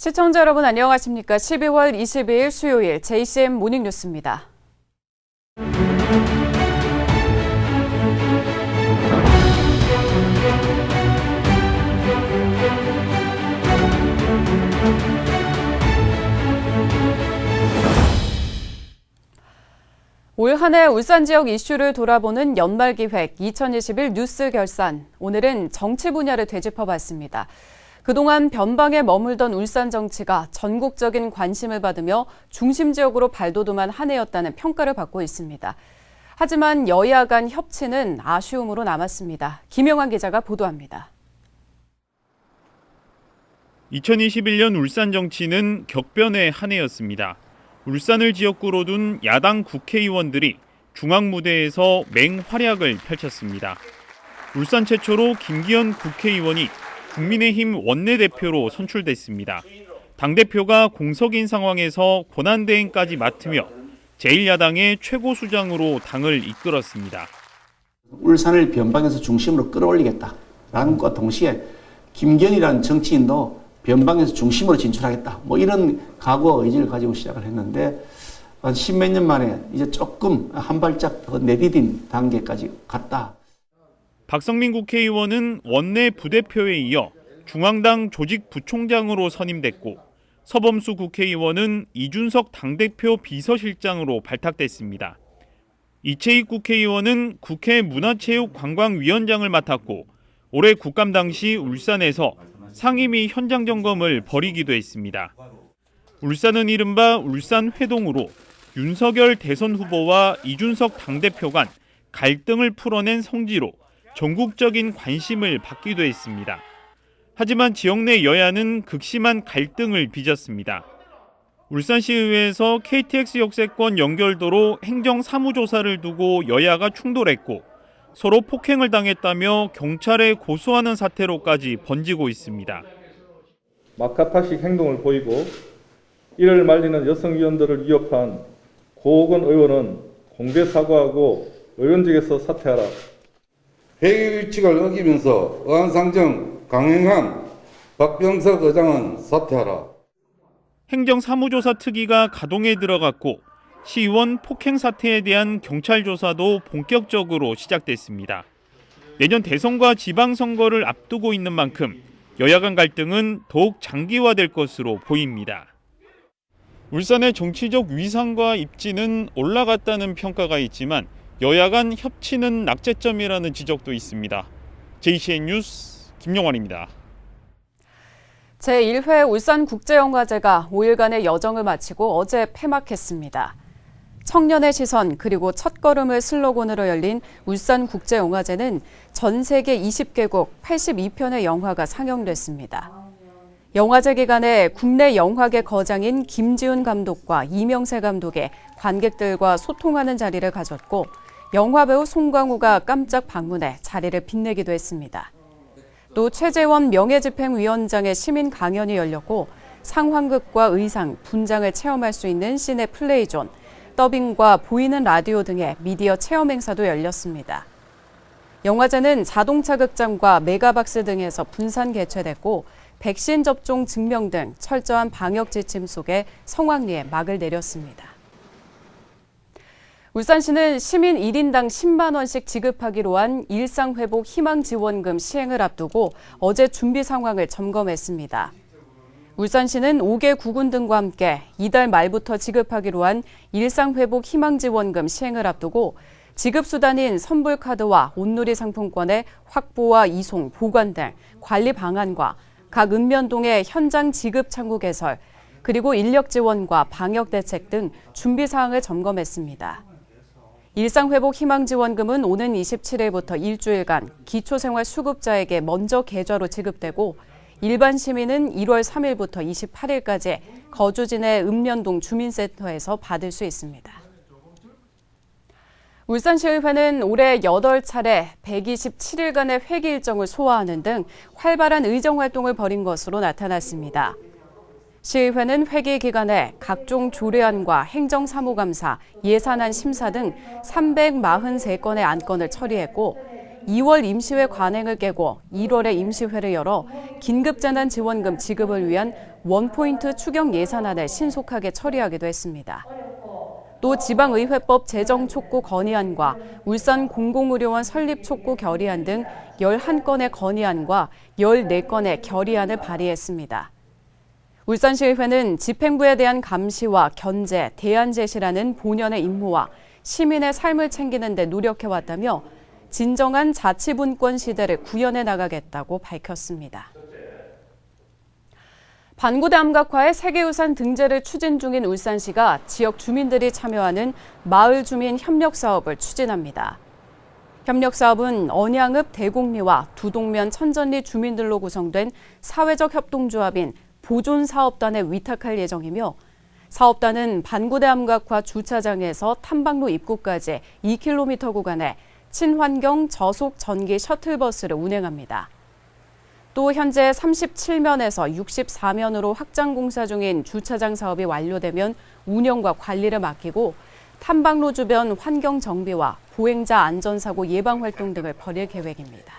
시청자 여러분 안녕하십니까? 12월 22일 수요일 JCM 모닝뉴스입니다. 올 한 해 울산 지역 이슈를 돌아보는 연말기획 2021 뉴스 결산. 오늘은 정치 분야를 되짚어봤습니다. 그동안 변방에 머물던 울산 정치가 전국적인 관심을 받으며 중심 지역으로 발돋움한 한 해였다는 평가를 받고 있습니다. 하지만 여야 간 협치는 아쉬움으로 남았습니다. 김영환 기자가 보도합니다. 2021년 울산 정치는 격변의 한 해였습니다. 울산을 지역구로 둔 야당 국회의원들이 중앙무대에서 맹활약을 펼쳤습니다. 울산 최초로 김기현 국회의원이 국민의힘 원내대표로 선출됐습니다. 당대표가 공석인 상황에서 권한대행까지 맡으며 제1야당의 최고수장으로 당을 이끌었습니다. 울산을 변방에서 중심으로 끌어올리겠다라는 것과 동시에 김기현이라는 정치인도 변방에서 중심으로 진출하겠다. 이런 각오와 의지를 가지고 시작을 했는데 한 10몇 년 만에 이제 조금 한 발짝 더 내디딘 단계까지 갔다. 박성민 국회의원은 원내 부대표에 이어 중앙당 조직부총장으로 선임됐고 서범수 국회의원은 이준석 당대표 비서실장으로 발탁됐습니다. 이채익 국회의원은 국회 문화체육관광위원장을 맡았고 올해 국감 당시 울산에서 상임위 현장 점검을 벌이기도 했습니다. 울산은 이른바 울산회동으로 윤석열 대선 후보와 이준석 당대표 간 갈등을 풀어낸 성지로 전국적인 관심을 받기도 했습니다. 하지만 지역 내 여야는 극심한 갈등을 빚었습니다. 울산시의회에서 KTX 역세권 연결도로 행정사무조사를 두고 여야가 충돌했고 서로 폭행을 당했다며 경찰에 고소하는 사태로까지 번지고 있습니다. 막가파식 행동을 보이고 이를 말리는 여성위원들을 위협한 고옥원 의원은 공개 사과하고 의원직에서 사퇴하라. 회의 규칙을 어기면서 의안상정 강행한 박병석 의장은 사퇴하라. 행정사무조사 특위가 가동에 들어갔고 시의원 폭행 사태에 대한 경찰 조사도 본격적으로 시작됐습니다. 내년 대선과 지방선거를 앞두고 있는 만큼 여야 간 갈등은 더욱 장기화될 것으로 보입니다. 울산의 정치적 위상과 입지는 올라갔다는 평가가 있지만 여야 간 협치는 낙제점이라는 지적도 있습니다. JCN 뉴스 김용환입니다. 제1회 울산국제영화제가 5일간의 여정을 마치고 어제 폐막했습니다. 청년의 시선 그리고 첫걸음을 슬로건으로 열린 울산국제영화제는 전 세계 20개국 82편의 영화가 상영됐습니다. 영화제 기간에 국내 영화계 거장인 김지훈 감독과 이명세 감독이 관객들과 소통하는 자리를 가졌고 영화배우 송강호가 깜짝 방문해 자리를 빛내기도 했습니다. 또 최재원 명예집행위원장의 시민 강연이 열렸고 상황극과 의상, 분장을 체험할 수 있는 시내 플레이존, 더빙과 보이는 라디오 등의 미디어 체험 행사도 열렸습니다. 영화제는 자동차 극장과 메가박스 등에서 분산 개최됐고 백신 접종 증명 등 철저한 방역 지침 속에 성황리에 막을 내렸습니다. 울산시는 시민 1인당 10만 원씩 지급하기로 한 일상회복 희망지원금 시행을 앞두고 어제 준비 상황을 점검했습니다. 울산시는 5개 구군 등과 함께 이달 말부터 지급하기로 한 일상회복 희망지원금 시행을 앞두고 지급수단인 선불카드와 온누리 상품권의 확보와 이송, 보관 등 관리 방안과 각 읍면동의 현장 지급 창구 개설, 그리고 인력 지원과 방역 대책 등 준비 사항을 점검했습니다. 일상회복 희망지원금은 오는 27일부터 일주일간 기초생활수급자에게 먼저 계좌로 지급되고 일반 시민은 1월 3일부터 28일까지 거주진의 읍면동 주민센터에서 받을 수 있습니다. 울산시의회는 올해 8차례 127일간의 회기 일정을 소화하는 등 활발한 의정활동을 벌인 것으로 나타났습니다. 시의회는 회기 기간에 각종 조례안과 행정사무감사, 예산안 심사 등 343건의 안건을 처리했고 2월 임시회 관행을 깨고 1월에 임시회를 열어 긴급재난지원금 지급을 위한 원포인트 추경 예산안을 신속하게 처리하기도 했습니다. 또 지방의회법 제정 촉구 건의안과 울산 공공의료원 설립 촉구 결의안 등 11건의 건의안과 14건의 결의안을 발의했습니다. 울산시의회는 집행부에 대한 감시와 견제, 대안 제시라는 본연의 임무와 시민의 삶을 챙기는 데 노력해왔다며 진정한 자치분권 시대를 구현해 나가겠다고 밝혔습니다. 반구대 암각화의 세계유산 등재를 추진 중인 울산시가 지역 주민들이 참여하는 마을 주민 협력 사업을 추진합니다. 협력 사업은 언양읍 대곡리와 두동면 천전리 주민들로 구성된 사회적 협동조합인 보존사업단에 위탁할 예정이며 사업단은 반구대 암각화 주차장에서 탐방로 입구까지 2km 구간에 친환경 저속 전기 셔틀버스를 운행합니다. 또 현재 37면에서 64면으로 확장 공사 중인 주차장 사업이 완료되면 운영과 관리를 맡기고 탐방로 주변 환경 정비와 보행자 안전사고 예방 활동 등을 벌일 계획입니다.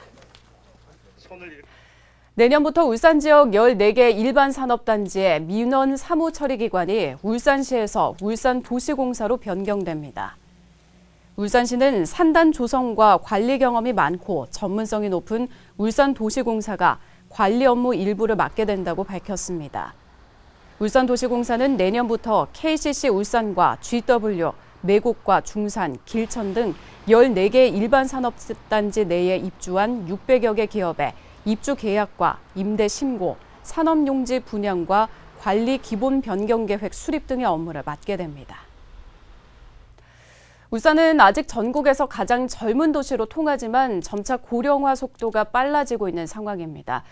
내년부터 울산 지역 14개 일반 산업단지의 민원 사무 처리 기관이 울산시에서 울산도시공사로 변경됩니다. 울산시는 산단 조성과 관리 경험이 많고 전문성이 높은 울산도시공사가 관리 업무 일부를 맡게 된다고 밝혔습니다. 울산도시공사는 내년부터 KCC 울산과 GW, 매곡과 중산, 길천 등 14개 일반 산업단지 내에 입주한 600여 개 기업에 입주 계약과 임대 신고, 산업용지 분양과 관리 기본 변경 계획 수립 등의 업무를 맡게 됩니다. 울산은 아직 전국에서 가장 젊은 도시로 통하지만 점차 고령화 속도가 빨라지고 있는 상황입니다.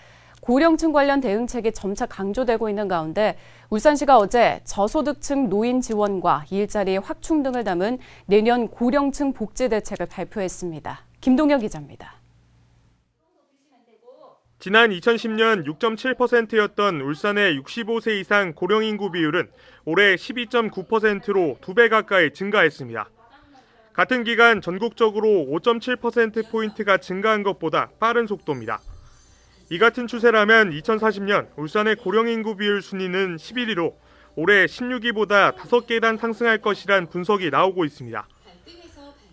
고령층 관련 대응책이 점차 강조되고 있는 가운데 울산시가 어제 저소득층 노인 지원과 일자리 확충 등을 담은 내년 고령층 복지 대책을 발표했습니다. 김동현 기자입니다. 지난 2010년 6.7%였던 울산의 65세 이상 고령 인구 비율은 올해 12.9%로 2배 가까이 증가했습니다. 같은 기간 전국적으로 5.7%포인트가 증가한 것보다 빠른 속도입니다. 이 같은 추세라면 2040년 울산의 고령 인구 비율 순위는 11위로 올해 16위보다 5계단 상승할 것이란 분석이 나오고 있습니다.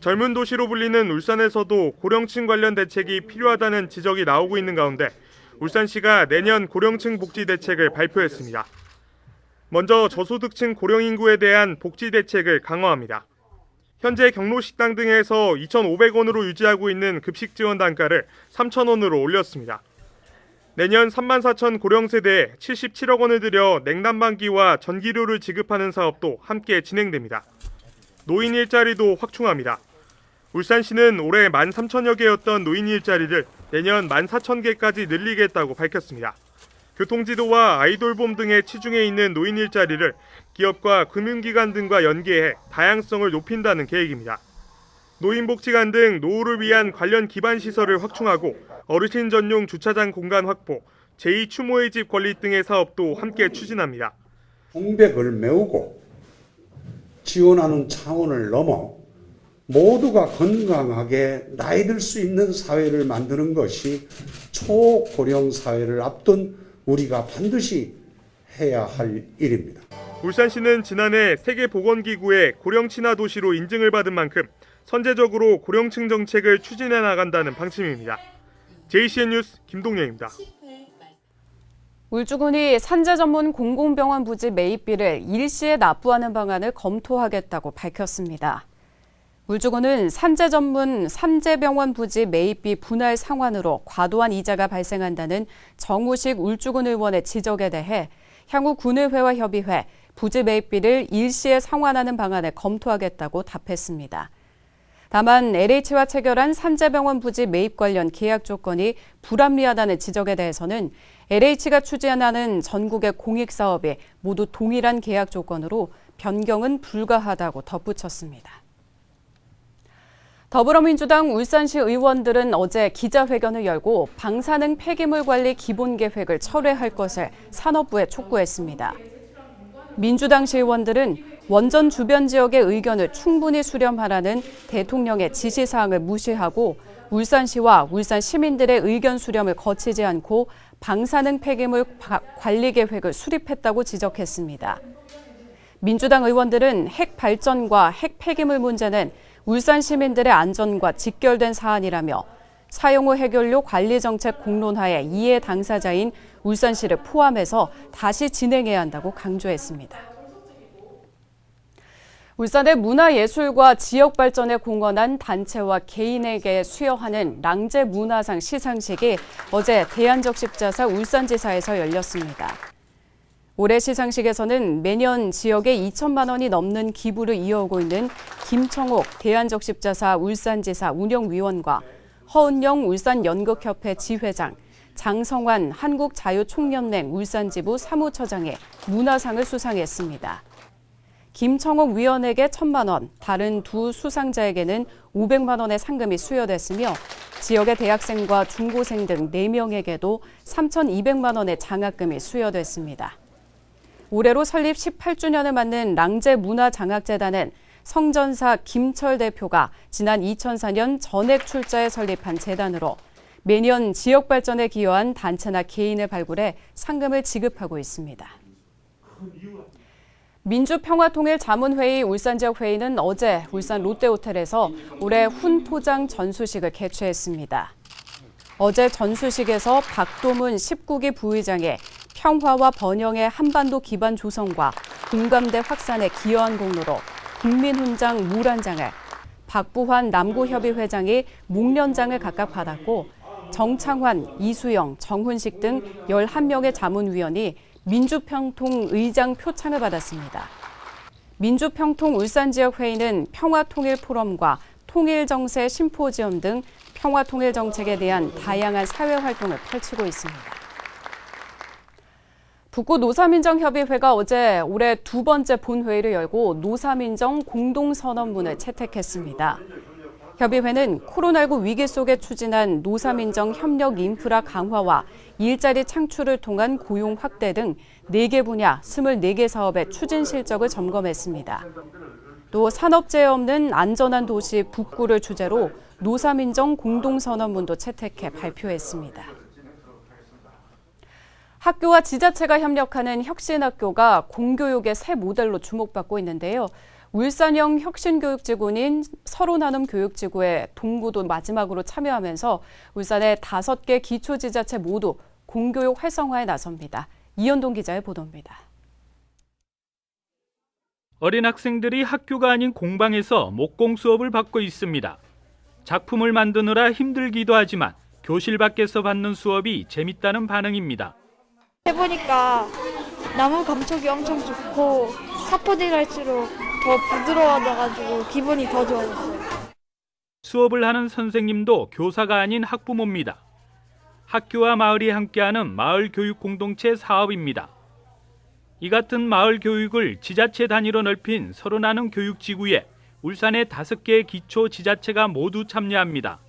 젊은 도시로 불리는 울산에서도 고령층 관련 대책이 필요하다는 지적이 나오고 있는 가운데 울산시가 내년 고령층 복지 대책을 발표했습니다. 먼저 저소득층 고령 인구에 대한 복지 대책을 강화합니다. 현재 경로식당 등에서 2,500원으로 유지하고 있는 급식 지원 단가를 3,000원으로 올렸습니다. 내년 34,000 고령 세대에 77억 원을 들여 냉난방기와 전기료를 지급하는 사업도 함께 진행됩니다. 노인 일자리도 확충합니다. 울산시는 올해 13,000여 개였던 노인 일자리를 내년 14,000개까지 늘리겠다고 밝혔습니다. 교통지도와 아이돌봄 등에 치중해 있는 노인 일자리를 기업과 금융기관 등과 연계해 다양성을 높인다는 계획입니다. 노인복지관 등 노후를 위한 관련 기반 시설을 확충하고 어르신 전용 주차장 공간 확보, 제2추모의 집 건립 등의 사업도 함께 추진합니다. 공백을 메우고 지원하는 차원을 넘어 모두가 건강하게 나이 들 수 있는 사회를 만드는 것이 초고령 사회를 앞둔 우리가 반드시 해야 할 일입니다. 울산시는 지난해 세계보건기구의 고령 친화 도시로 인증을 받은 만큼 선제적으로 고령층 정책을 추진해 나간다는 방침입니다. JCN 뉴스 김동영입니다. 울주군이 산재 전문 공공병원 부지 매입비를 일시에 납부하는 방안을 검토하겠다고 밝혔습니다. 울주군은 산재 전문 산재병원 부지 매입비 분할 상환으로 과도한 이자가 발생한다는 정우식 울주군 의원의 지적에 대해 향후 군의회와 협의회, 부지 매입비를 일시에 상환하는 방안을 검토하겠다고 답했습니다. 다만 LH와 체결한 산재병원 부지 매입 관련 계약 조건이 불합리하다는 지적에 대해서는 LH가 추진하는 전국의 공익사업이 모두 동일한 계약 조건으로 변경은 불가하다고 덧붙였습니다. 더불어민주당 울산시 의원들은 어제 기자회견을 열고 방사능 폐기물 관리 기본계획을 철회할 것을 산업부에 촉구했습니다. 민주당 시의원들은 원전 주변 지역의 의견을 충분히 수렴하라는 대통령의 지시사항을 무시하고 울산시와 울산 시민들의 의견 수렴을 거치지 않고 방사능 폐기물 관리 계획을 수립했다고 지적했습니다. 민주당 의원들은 핵 발전과 핵 폐기물 문제는 울산 시민들의 안전과 직결된 사안이라며 사용 후 해결료 관리 정책 공론화에 이해 당사자인 울산시를 포함해서 다시 진행해야 한다고 강조했습니다. 울산의 문화예술과 지역 발전에 공헌한 단체와 개인에게 수여하는 랑제 문화상 시상식이 어제 대한적십자사 울산지사에서 열렸습니다. 올해 시상식에서는 매년 지역에 2천만 원이 넘는 기부를 이어오고 있는 김청옥 대한적십자사 울산지사 운영위원과 허은영 울산연극협회 지회장, 장성환 한국자유총연맹 울산지부 사무처장의 문화상을 수상했습니다. 김청옥 위원에게 1,000만 원, 다른 두 수상자에게는 500만 원의 상금이 수여됐으며 지역의 대학생과 중고생 등 4명에게도 3,200만 원의 장학금이 수여됐습니다. 올해로 설립 18주년을 맞는 랑제 문화장학재단은 성전사 김철 대표가 지난 2004년 전액 출자에 설립한 재단으로 매년 지역 발전에 기여한 단체나 개인을 발굴해 상금을 지급하고 있습니다. 민주평화통일자문회의 울산지역회의는 어제 울산 롯데호텔에서 올해 훈포장 전수식을 개최했습니다. 어제 전수식에서 박도문 19기 부의장의 평화와 번영의 한반도 기반 조성과 공감대 확산에 기여한 공로로 국민훈장 물한장을, 박부환 남구협의회장이 목련장을 각각 받았고 정창환, 이수영, 정훈식 등 11명의 자문위원이 민주평통 의장 표창을 받았습니다. 민주평통 울산지역회의는 평화통일포럼과 통일정세 심포지엄 등 평화통일정책에 대한 다양한 사회활동을 펼치고 있습니다. 북구 노사민정협의회가 어제 올해 2번째 본회의를 열고 노사민정 공동선언문을 채택했습니다. 협의회는 코로나19 위기 속에 추진한 노사민정 협력 인프라 강화와 일자리 창출을 통한 고용 확대 등 4개 분야 24개 사업의 추진 실적을 점검했습니다. 또 산업재해 없는 안전한 도시 북구를 주제로 노사민정 공동선언문도 채택해 발표했습니다. 학교와 지자체가 협력하는 혁신학교가 공교육의 새 모델로 주목받고 있는데요. 울산형 혁신교육지구인 서로나눔 교육지구에 동구도 마지막으로 참여하면서 울산의 5개 기초지자체 모두 공교육 활성화에 나섭니다. 이현동 기자의 보도입니다. 어린 학생들이 학교가 아닌 공방에서 목공 수업을 받고 있습니다. 작품을 만드느라 힘들기도 하지만 교실 밖에서 받는 수업이 재밌다는 반응입니다. 해보니까 나무 감촉이 엄청 좋고 사포질 할수록 더 부드러워져가지고 기분이 더 좋아졌어요. 수업을 하는 선생님도 교사가 아닌 학부모입니다. 학교와 마을이 함께하는 마을 교육 공동체 사업입니다. 이 같은 마을 교육을 지자체 단위로 넓힌 서로나눔 교육지구에 울산의 5개의 기초 지자체가 모두 참여합니다.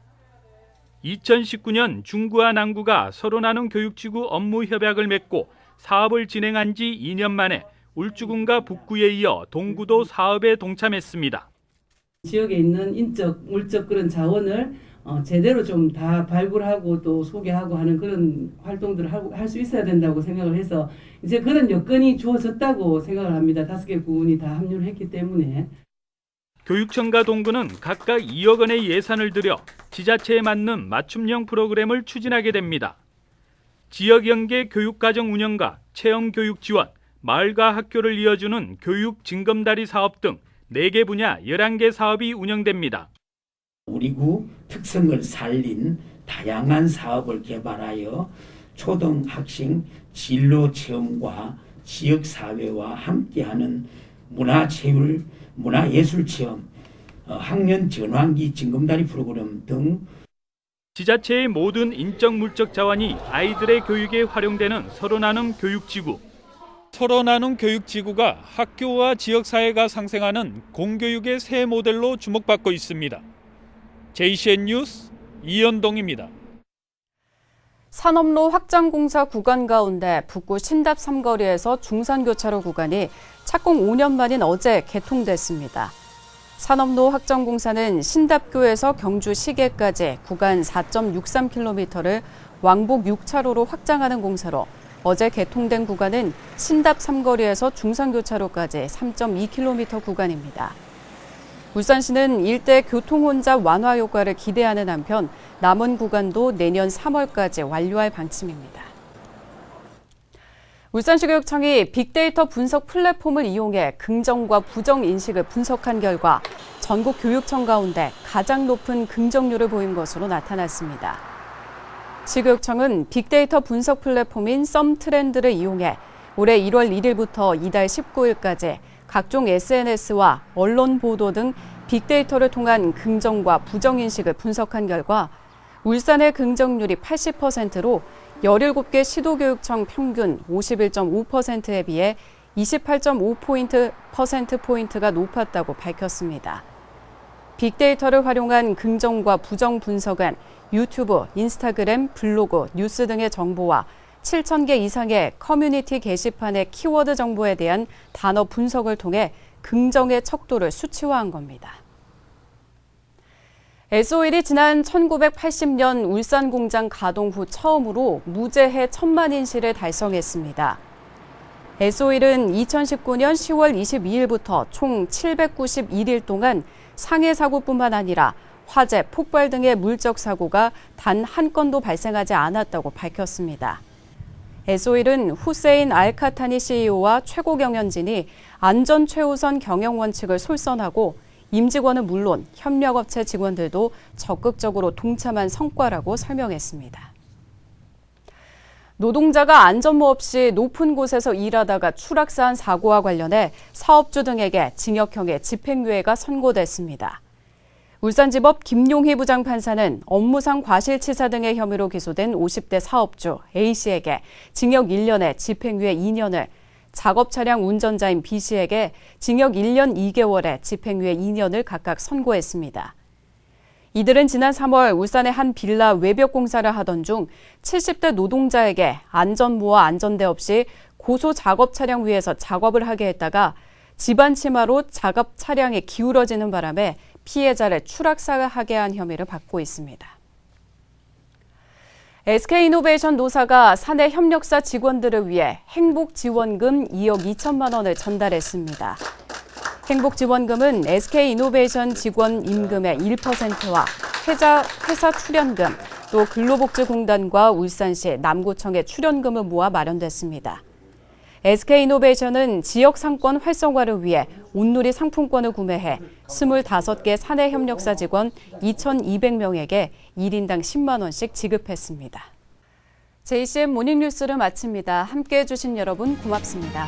2019년 중구와 남구가 서로나눔 교육지구 업무 협약을 맺고 사업을 진행한 지 2년 만에 울주군과 북구에 이어 동구도 사업에 동참했습니다. 지역에 있는 인적, 물적 그런 자원을 제대로 좀 다 발굴하고 또 소개하고 하는 그런 활동들을 할 수 있어야 된다고 생각을 해서 이제 그런 여건이 주어졌다고 생각을 합니다. 5개 구군이 다 합류를 했기 때문에. 교육청과 동구는 각각 2억 원의 예산을 들여 지자체에 맞는 맞춤형 프로그램을 추진하게 됩니다. 지역 연계 교육과정 운영과 체험 교육 지원, 마을과 학교를 이어주는 교육 징검다리 사업 등 4개 분야 11개 사업이 운영됩니다. 우리 구 특성을 살린 다양한 사업을 개발하여 초등학생 진로 체험과 지역사회와 함께하는 문화체육, 문화예술체험, 학년 전환기 징검다리 프로그램 등 지자체의 모든 인적 물적 자원이 아이들의 교육에 활용되는 서로나눔 교육지구. 서로나눔 교육지구가 학교와 지역사회가 상생하는 공교육의 새 모델로 주목받고 있습니다. JCN 뉴스 이현동입니다. 산업로 확장공사 구간 가운데 북구 신답 삼거리에서 중산교차로 구간이 착공 5년 만인 어제 개통됐습니다. 산업로 확장공사는 신답교에서 경주 시계까지 구간 4.63km를 왕복 6차로로 확장하는 공사로 어제 개통된 구간은 신답 삼거리에서 중산교차로까지 3.2km 구간입니다. 울산시는 일대 교통 혼잡 완화 효과를 기대하는 한편 남은 구간도 내년 3월까지 완료할 방침입니다. 울산시 교육청이 빅데이터 분석 플랫폼을 이용해 긍정과 부정 인식을 분석한 결과 전국 교육청 가운데 가장 높은 긍정률을 보인 것으로 나타났습니다. 시교육청은 빅데이터 분석 플랫폼인 썸트렌드를 이용해 올해 1월 1일부터 이달 19일까지 각종 SNS와 언론 보도 등 빅데이터를 통한 긍정과 부정 인식을 분석한 결과 울산의 긍정률이 80%로 17개 시도교육청 평균 51.5%에 비해 28.5%포인트가 높았다고 밝혔습니다. 빅데이터를 활용한 긍정과 부정 분석은 유튜브, 인스타그램, 블로그, 뉴스 등의 정보와 7,000개 이상의 커뮤니티 게시판의 키워드 정보에 대한 단어 분석을 통해 긍정의 척도를 수치화한 겁니다. S-OIL이 지난 1980년 울산 공장 가동 후 처음으로 무제해 1000만 인실을 달성했습니다. S-OIL은 2019년 10월 22일부터 총 791일 동안 상해 사고뿐만 아니라 화재, 폭발 등의 물적 사고가 단 한 건도 발생하지 않았다고 밝혔습니다. S-OIL은 후세인 알카타니 CEO와 최고 경영진이 안전 최우선 경영 원칙을 솔선하고 임직원은 물론 협력업체 직원들도 적극적으로 동참한 성과라고 설명했습니다. 노동자가 안전모 없이 높은 곳에서 일하다가 추락사한 사고와 관련해 사업주 등에게 징역형의 집행유예가 선고됐습니다. 울산지법 김용희 부장판사는 업무상 과실치사 등의 혐의로 기소된 50대 사업주 A씨에게 징역 1년에 집행유예 2년을, 작업 차량 운전자인 B씨에게 징역 1년 2개월에 집행유예 2년을 각각 선고했습니다. 이들은 지난 3월 울산의 한 빌라 외벽 공사를 하던 중 70대 노동자에게 안전모와 안전대 없이 고소 작업 차량 위에서 작업을 하게 했다가 집안 치마로 작업 차량이 기울어지는 바람에 피해자를 추락사하게 한 혐의를 받고 있습니다. SK이노베이션 노사가 사내 협력사 직원들을 위해 행복지원금 2억 2천만 원을 전달했습니다. 행복지원금은 SK이노베이션 직원 임금의 1%와 회사 출연금, 또 근로복지공단과 울산시 남구청의 출연금을 모아 마련됐습니다. SK이노베이션은 지역 상권 활성화를 위해 온누리 상품권을 구매해 25개 사내 협력사 직원 2,200명에게 1인당 10만 원씩 지급했습니다. JCM 모닝뉴스를 마칩니다. 함께해 주신 여러분 고맙습니다.